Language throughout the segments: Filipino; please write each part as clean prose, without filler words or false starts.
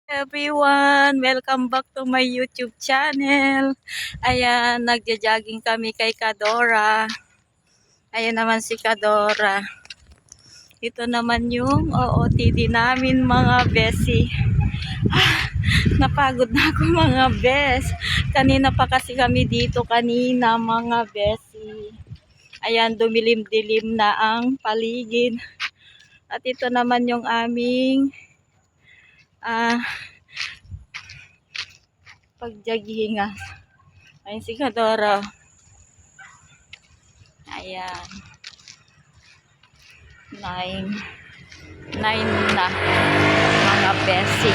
Everyone, welcome back to my YouTube channel. Ayan, nagja-jogging kami kay Kadora. Ayan naman si Kadora. Ito naman yung OOTD namin mga besi. Napagod na ako mga bes. Kanina pa kasi kami dito kanina mga besi. Ayan, dumilim-dilim na ang paligid. At ito naman yung aming pagjagingan. Ayun si Kadora. Ayan. 9 na mga besi.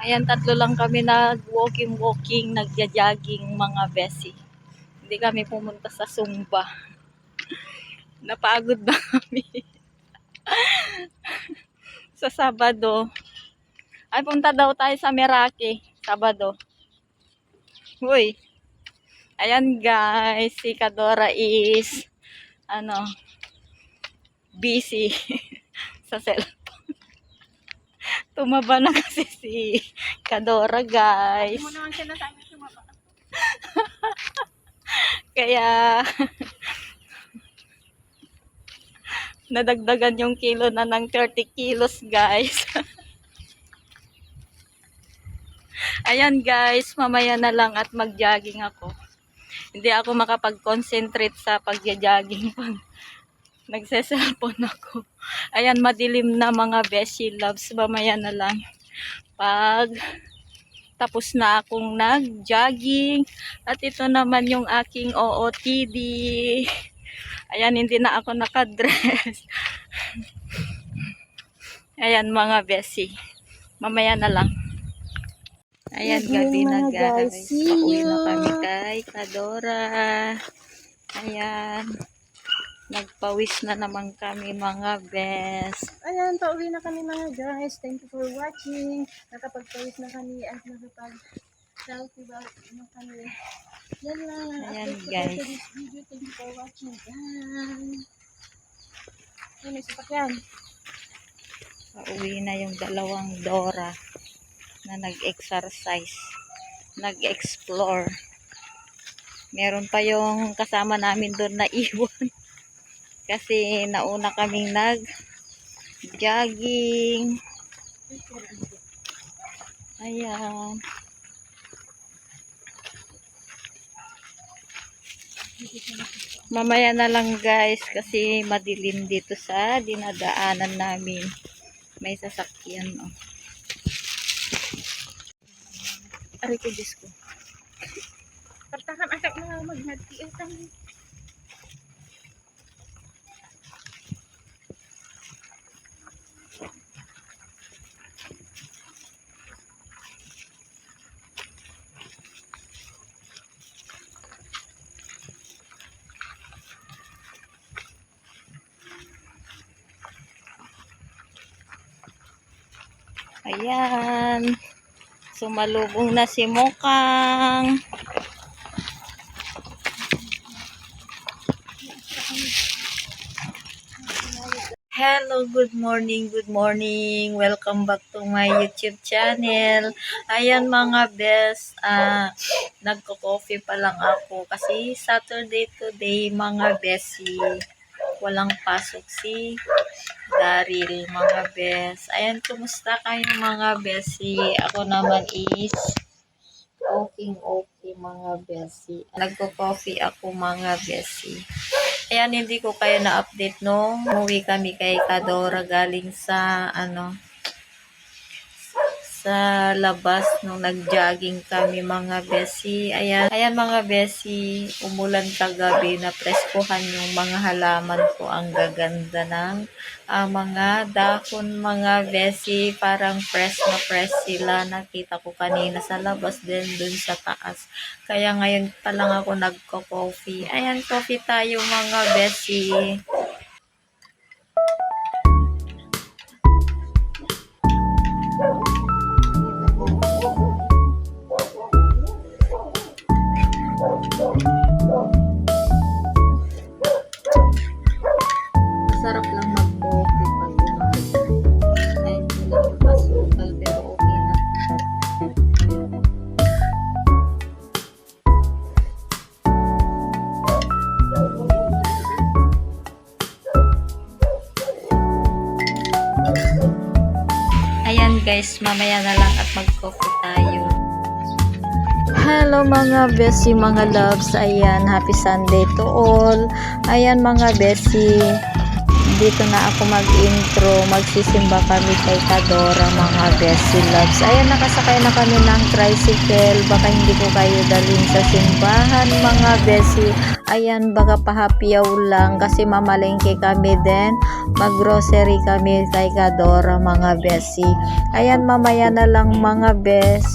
Ayan, tatlo lang kami nag-walking, nagja-jogging mga besi. Hindi kami pumunta sa Zumba. Napagod na kami. Sa Sabado. Ay, punta daw tayo sa Meraki. Sabado. Uy. Ayan guys, si Kadora is busy sa cellphone. Tumaba na kasi si Kadora guys. Hindi mo naman siya nasabi tumaba. Kaya nadagdagan yung kilo na ng 30 kilos guys. Ayan guys, mamaya na lang at mag-jogging ako. Hindi ako makapag-concentrate sa pag-jogging pag nagse-cellphone ako. Ayan, madilim na mga beshi loves. Mamaya na lang. Pag tapos na akong nag-jogging. At ito naman yung aking OOTD. Ayan, hindi na ako nakadress. Ayan mga beshi. Mamaya na lang. Ayan, gabi na guys. Pauwi na kami kay Kadora. Ayan. Nagpawis na naman kami mga best. Ayan, pauwi na kami mga guys. Thank you for watching. Nakapagpawis na kami at nakapag-selfie ba na kami. Yan lang. Ayan guys. This video. Thank you for watching. Yan. Ayan, may sasakyan. Pauwi na yung dalawang Dora na nag-exercise, nag-explore. Meron pa yung kasama namin doon na iwan kasi nauna kaming nag-jogging. Ayan. Mamaya na lang guys kasi madilim dito sa dinadaanan namin. May sasakyan Aray ko, Diyos ko. Partakan atak na maghati. Ayan. Sumalubong na si Mokang. Hello, good morning, good morning. Welcome back to my YouTube channel. Ayan mga best, nagko-coffee pa lang ako kasi Saturday today mga besi. Walang pasok si Daryl mga best. Ayan, kumusta kayo mga besi? Ako naman is okay mga besi. Nagko-coffee ako mga besi. Ayan, hindi ko kayo na-update nung umuwi kami kay Kadora galing sa sa labas nung nag-jogging kami mga besi. Ayan mga besi, umulan kagabi na preskuhan yung mga halaman ko. Ang gaganda ng mga dahon mga besi. Parang fresh na fresh sila. Nakita ko kanina sa labas din dun sa taas. Kaya ngayon pa lang ako nagko-coffee. Ayan, coffee tayo mga besi. guys, mamaya na lang at mag-coffee tayo. Hello mga besi, mga loves. Ayan, happy Sunday to all. Ayan mga besi, dito na ako mag-intro. Magsisimba kami kay Kadora mga besi loves. Ayan, nakasakay na kami ng tricycle. Baka hindi ko kayo dalhin sa simbahan mga besi. Ayan, baka pahapyaw lang kasi mamalengke kami din. Mag-grocery kami kay Kadora mga besi. Ayan, mamaya na lang mga bes.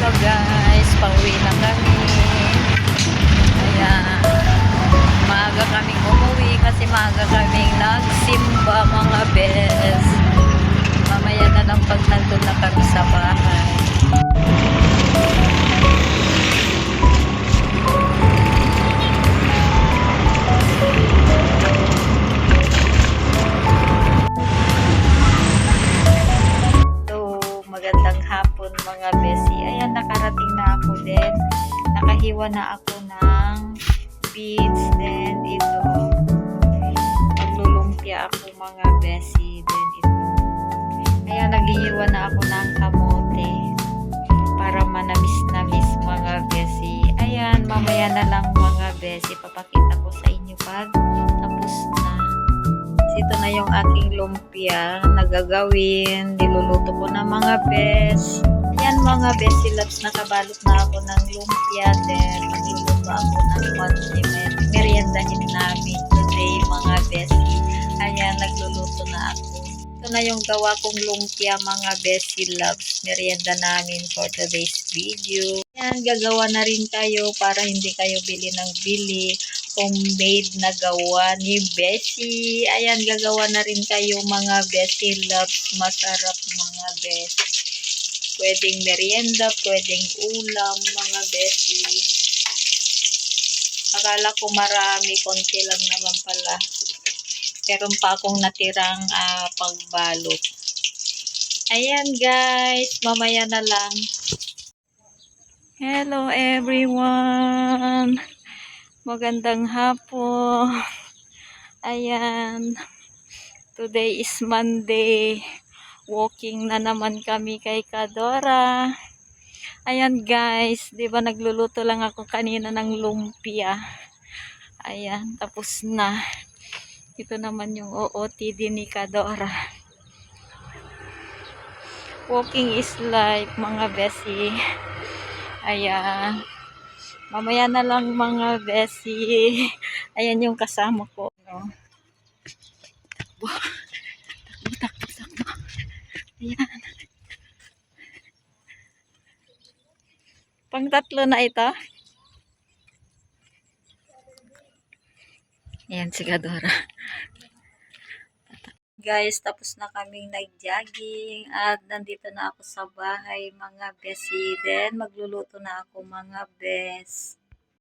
Hello guys, pauwi na kami. Ayan, maaga kaming umuwi kasi maaga kaming nagsimba mga bes. Mamaya na lang pag nandun na kami sa bahay. So, magandang hapon mga besi. Ayan, nakarating na ako din. Nakahiwa na ako ng beans. Then, ito. Maglulumpia ako mga besi. Then, ito. Ayan, naghihiwa na ako ng kamote. Para manamis-namis mga besi. Ayan, mamaya na lang mga besi. Papakita ko sa inyo pag tapos na. Ito na yung aking lumpia na gagawin. Niluluto ko na mga bes. Ayan mga besi loves, nakabalot na ako ng lumpia. Then, magluluto ako ng konti. Meriendahin namin today mga besi. Ayan, nagluluto na ako. Ito na yung gawa kong lumpia mga besi loves. Merienda namin for today's video. Ayan, gagawa na rin kayo para hindi kayo bili ng bili. Homemade na gawa ni Beshi. Ayan, gagawa na rin kayo mga Beshi loves. Masarap mga Beshi. Pwedeng merienda, pwedeng ulam mga Beshi. Akala ko marami, konti lang naman pala. Meron pa akong natirang pagbalot. Ayan guys, mamaya na lang. Hello everyone. Magandang hapon. Ayan. Today is Monday. Walking na naman kami kay Kadora. Ayan guys, 'di ba nagluluto lang ako kanina ng lumpia. Ayan, tapos na. Ito naman yung OOTD ni Kadora. Walking is life mga besi. Ayan. Mamaya na lang mga besi. Ayan yung kasama ko. No? Takbo. Ayan. Pang tatlo na ito. Ayan si Kadora. Guys, tapos na kaming nag-jogging at nandito na ako sa bahay mga besi. Then magluluto na ako mga bes.